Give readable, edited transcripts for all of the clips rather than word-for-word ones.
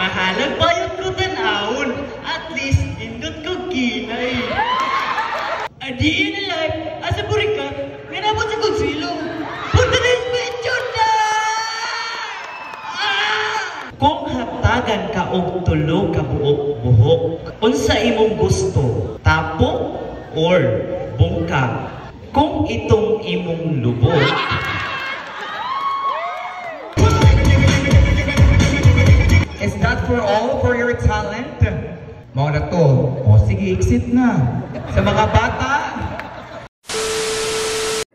Mahalag bayot ko tanawon, at least indot ko kinay. Adiin na life, asa burik ka, nganapot sa konsilong. Punta na yung medyon na! Kung hatagan ka og tulo ka buhok, unsa imong gusto, tapok or bungka? Kung itong imong lubog, is that for all for your talent? Mga na to. O sige, exit na. Sa mga bata.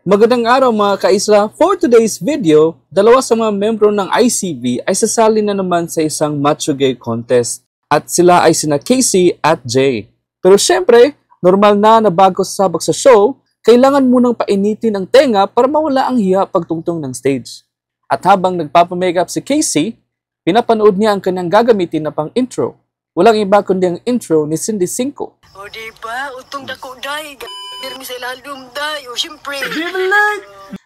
Magandang araw mga kaisla. For today's video, dalawa sa mga membro ng ICV ay sasali na naman sa isang macho gay contest. At sila ay sina Casey at Jay. Pero syempre, normal na bago sasabak sa show, kailangan munang painitin ang tenga para mawala ang hiya pagtungtong ng stage. At habang nagpapamakeup si Casey, pinapanood niya ang kanyang gagamitin na pang intro. Walang iba kundi ang intro ni Cindy Cinco. O diba, utong dako day, g***ir mi sa ilalum day, o syempre.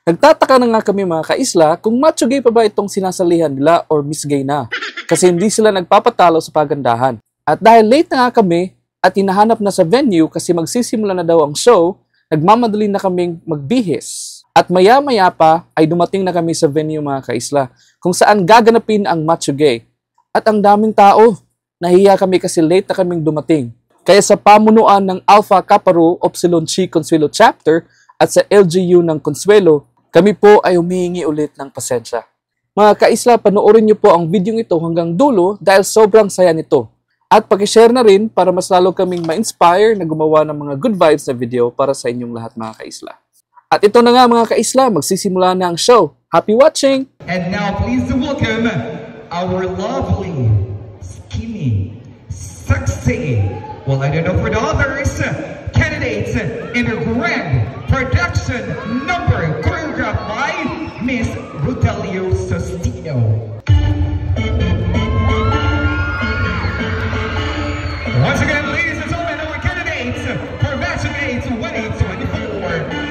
Nagtataka na nga kami mga kaisla kung macho gay pa ba itong sinasalihan nila or miss gay na. Kasi hindi sila nagpapatalo sa pagandahan. At dahil late na nga kami at hinahanap na sa venue kasi magsisimula na daw ang show, nagmamadali na kaming magbihis. At maya-maya pa ay dumating na kami sa venue mga kaisla kung saan gaganapin ang macho gay. At ang daming tao, nahiya kami kasi late na kaming dumating. Kaya sa pamunuan ng Alpha Kappa Rho Upsilon Chi Consuelo Chapter at sa LGU ng Consuelo, kami po ay humihingi ulit ng pasensya. Mga kaisla, panoorin niyo po ang video ito hanggang dulo dahil sobrang saya nito. At pakishare na rin para mas lalo kaming ma-inspire na gumawa ng mga good vibes na video para sa inyong lahat mga kaisla. At ito na nga mga kaisla, magsisimula na ang show. Happy watching! And now please welcome our lovely, skinny, sexy, well I don't know for the others, candidates in the grand production number choreographed by Miss Rudelio Sostino. Once again, ladies and gentlemen, our candidates for Match Gay 2024.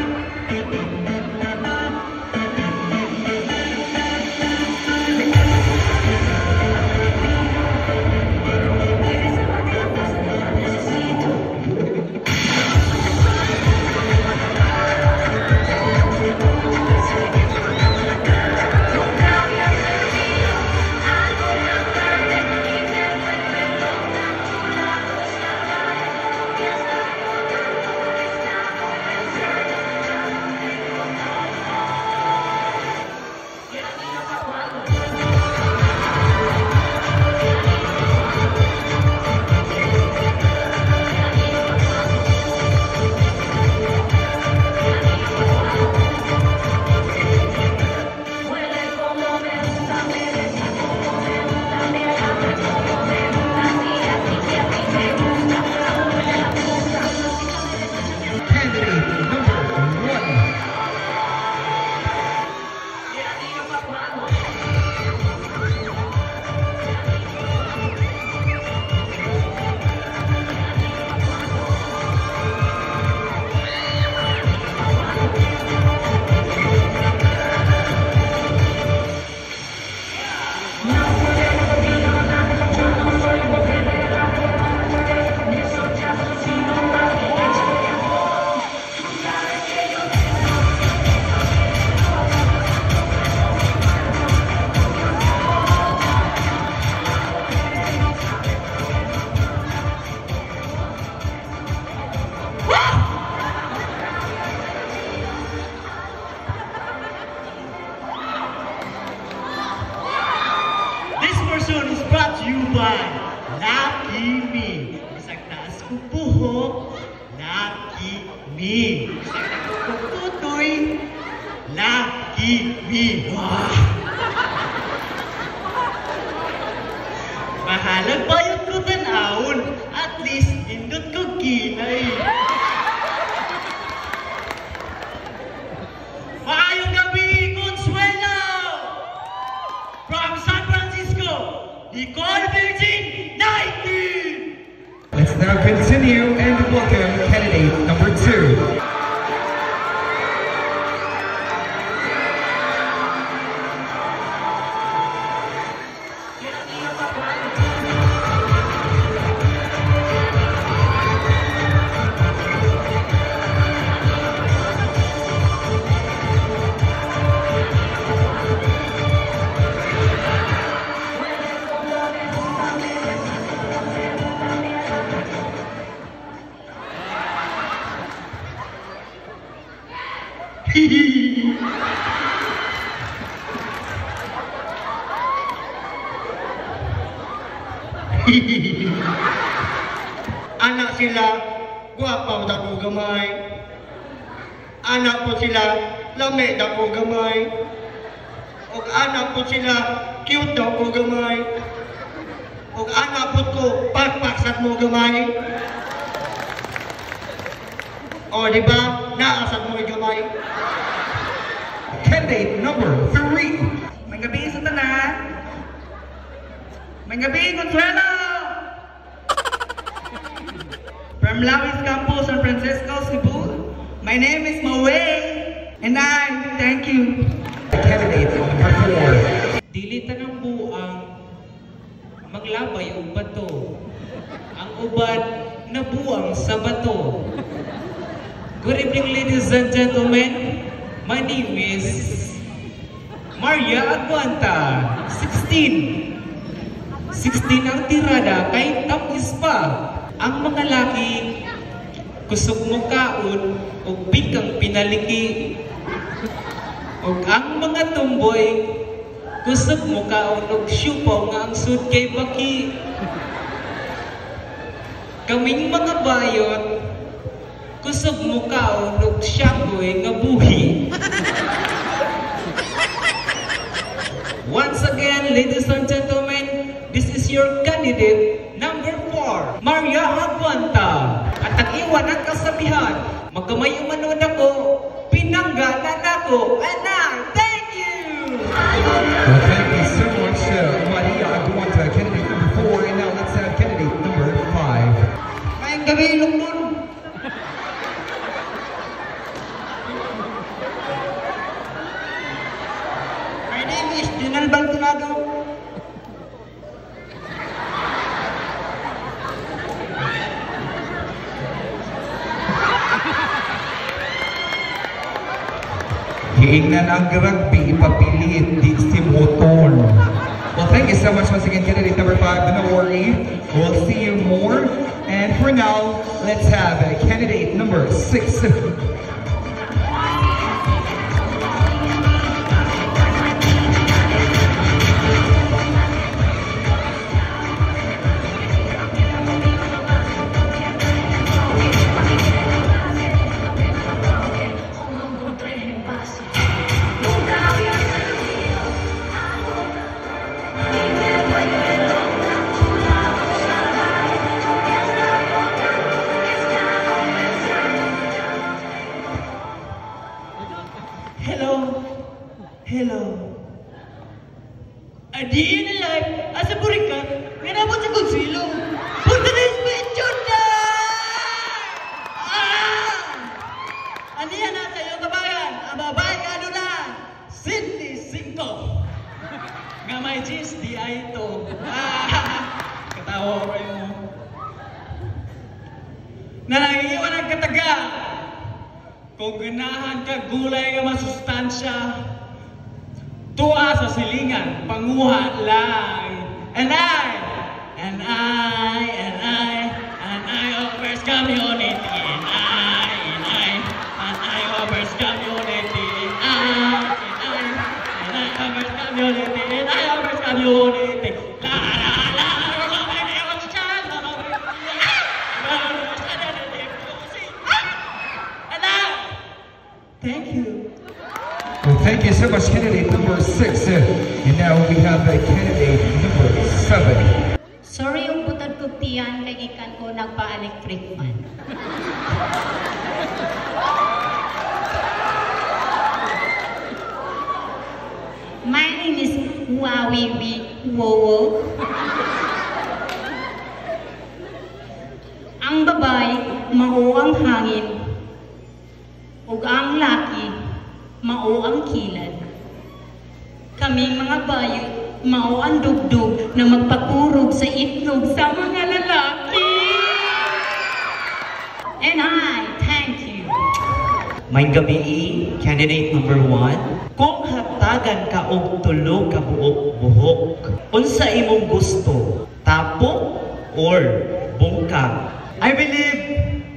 is brought to you by Lucky Me. Isang taas kong buhok, Lucky Me. Isang taas kong tutoy, Lucky Me. Wow! Mahalag bayot ko tanawon, at least indot ko kinay. Maayong gabi, Consuelo! From San Francisco, Nicole Virgin 19! Let's now continue and welcome candidate number 2. Anak sila, guwapaw na ko gamay. Anak po sila, lami na ko gamay. O anak po sila, cute na ko gamay. O anak po ko, pagpaksat mo gamay. O diba, naasat mo gamay. Candidate number 3. May gabi sa tanan. May gabi, Consuelo! From Lawis Campus, San Francisco, Cebu. My name is Maway, and I thank you. Candidate number 4. Dili tanang buang maglabay og bato. Ang uban nabuang sa bato. Good evening, ladies and gentlemen. My name is Maria Aguanta, 16. 16 ang tirada kay tamis pa. Ang mga laki kusog mo kaon o bikang pinaliki. O ang mga tumboy kusog mo kaon o syupaw nga ang sud kay baki. Kaming mga bayot kusog mo kaon o siyanggoy nga buhi. Once again, ladies and gentlemen, this is your candidate number 4, Maria Aguanta. At ang iwan ang kasabihan, magkamay umanon ako, pinangga na ako, and I thank you! Well, thank you so much, Maria Aguanta, candidate number 4. And now let's have candidate number 5. Ngayong gabi, Lungdon. My name is Junal Baltunado. Hiingnan ang rugby, ipapilit, di si motor. Well, thank you so much once again, candidate number 5. Don't worry, we'll see you more. And for now, let's have candidate number 6. Hello. Adi na live, asa burikan, nga nabot sa Consuelo. Punta na yung picture na! Ano yan na sa iyong kabayan? Ang babae ka ano na? 25. Nga may G's, di ay ito. Katawa ko kayo mo. Nanangiwan ang kataga. Kung ganahan ka gulay nga masustansya, tuwa sa silingan, panguha lang. And I offers community. And I offers community. And I offers community. And I offers community. La la la. Thank you. Well, thank you so much, candidate number 6. And now we have candidate number 7. Sorry yung butod ko tiyan kay ikan ko nagpa-electric man. My name is Wawiwi Wowo. Ang babae, mao ang hangin. Ug ang laki, mao ang kilad. Kaming mga bayo, mao ang dugdug na magpakurog sa itlog sa mga lalaki. And I thank you. May gabi, candidate number 1. Kung hatagan ka og tulo ka buok-buhok, unsa imong gusto? Tapo or bungkag? I believe,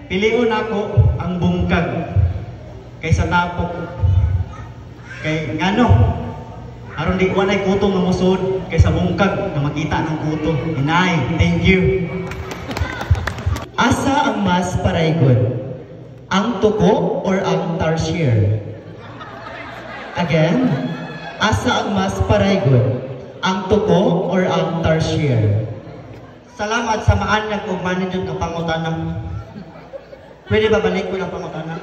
piliun ako ang bungkag kaysa tapok. Kay ngano? Aron di walay kuto nga musod kaysa bungkag na makita ng kuto. Inay, thank you. Asa ang mas paraygon? Ang tuko or ang tarsier? Again, asa ang mas paraygon? Ang tuko or ang tarsier? Salamat sa maanyag ug manidyon ka pangutana. Pwede ba balik ko ng pangutana?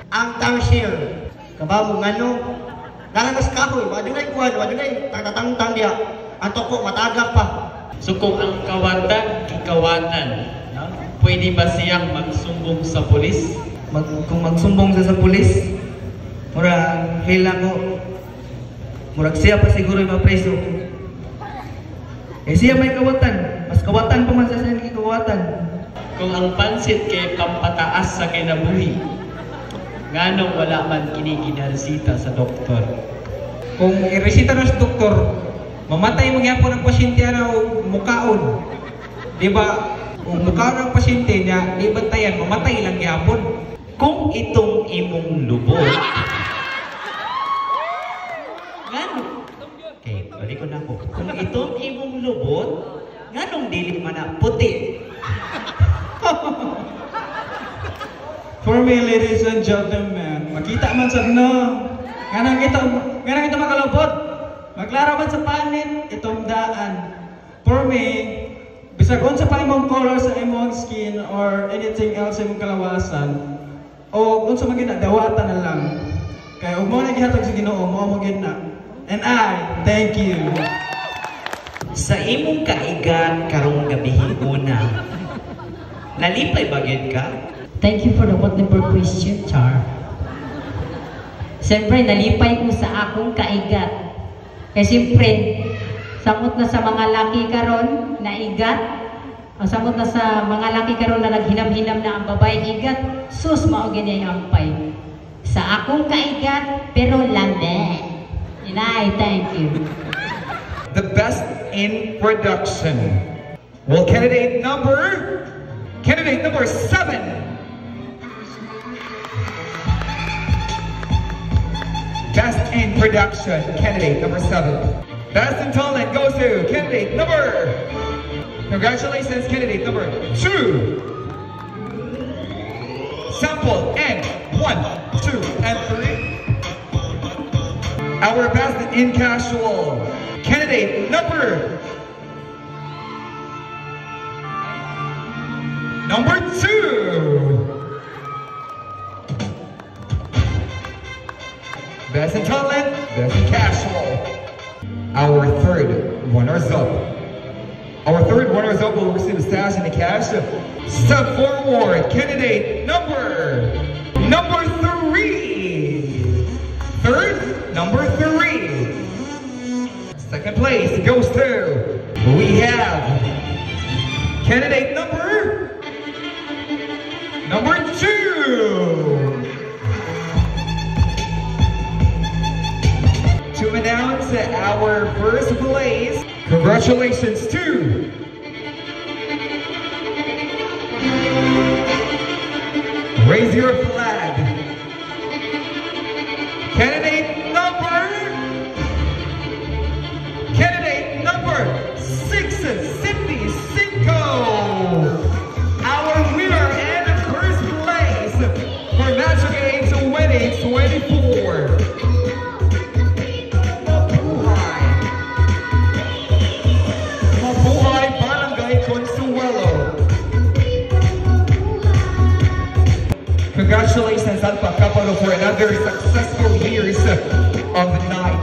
Ang tarsier, kabamo ngano? Nalagas kahoy, wadunay kuan, wadunay tatatangtang diya. Ang tuko matagak pa. So kung ang kawatan, kikawatan, no? Pwede ba siyang magsumbong sa pulis? Kung magsumbong sa pulis, murag hila ko. Murag siya pa siguro yung mapreso. Eh siya may kawatan. Mas kawatan pa man sa siya kawatan. Kung ang pansit kay pampataas sa kinabuhi, nganong wala man kinigidaresita sa doktor? Kung iresita na sa doktor, mamatay mo gyapon ang pasyente o mukaon. Di ba? Kung mukaon ang pasyente niya, di bantayan, mamatay lang gyapon. Kung itong imong lubot, ngano? Okay, balik ko na ako. Kung itong imong lubot, nganong dili man na puti? For me, ladies and gentlemen, makita man sa ganang ito makalabot. Maglaro man sa panit, itong daan. For me, bisag unsa pa imong color sa imong skin or anything else sa imong kalawasan, o unsa man ginadawatan na lang. Kaya ug mo na gihatag sa Ginoo, mo gid na. And I thank you. Sa imong kaigan karong gabihing una, nalipay ba gyud ka? Thank you for the wonderful question, Char. Siyempre, nalipay ko sa akong kaigat. Kaya siyempre, samot na sa mga laki karon na igat, o samot na sa mga laki karon na naghinam-hinam na ang babae igat, sus, maugin niya yung ampay. Sa akong kaigat, pero lande. Inay, thank you. The best in production. Well, candidate number 7. Best in production, candidate number 7. Best in talent goes to candidate number. Congratulations, candidate number 2. Sample and 1, 2, and 3. Our best in casual, candidate number 2. Best in talent, best in casual. Our third runners-up. Our third runners-up will receive a stash in the cash. Step forward, candidate number 3. Number 3. Second place goes to, we have candidate number 2. To announce our first place, congratulations to raise your flag. Candidate number 6, Cindy Cinco. Our winner and first place for Metro Games 2024. Congratulations, Alpha Kapalo, for another successful years of the night.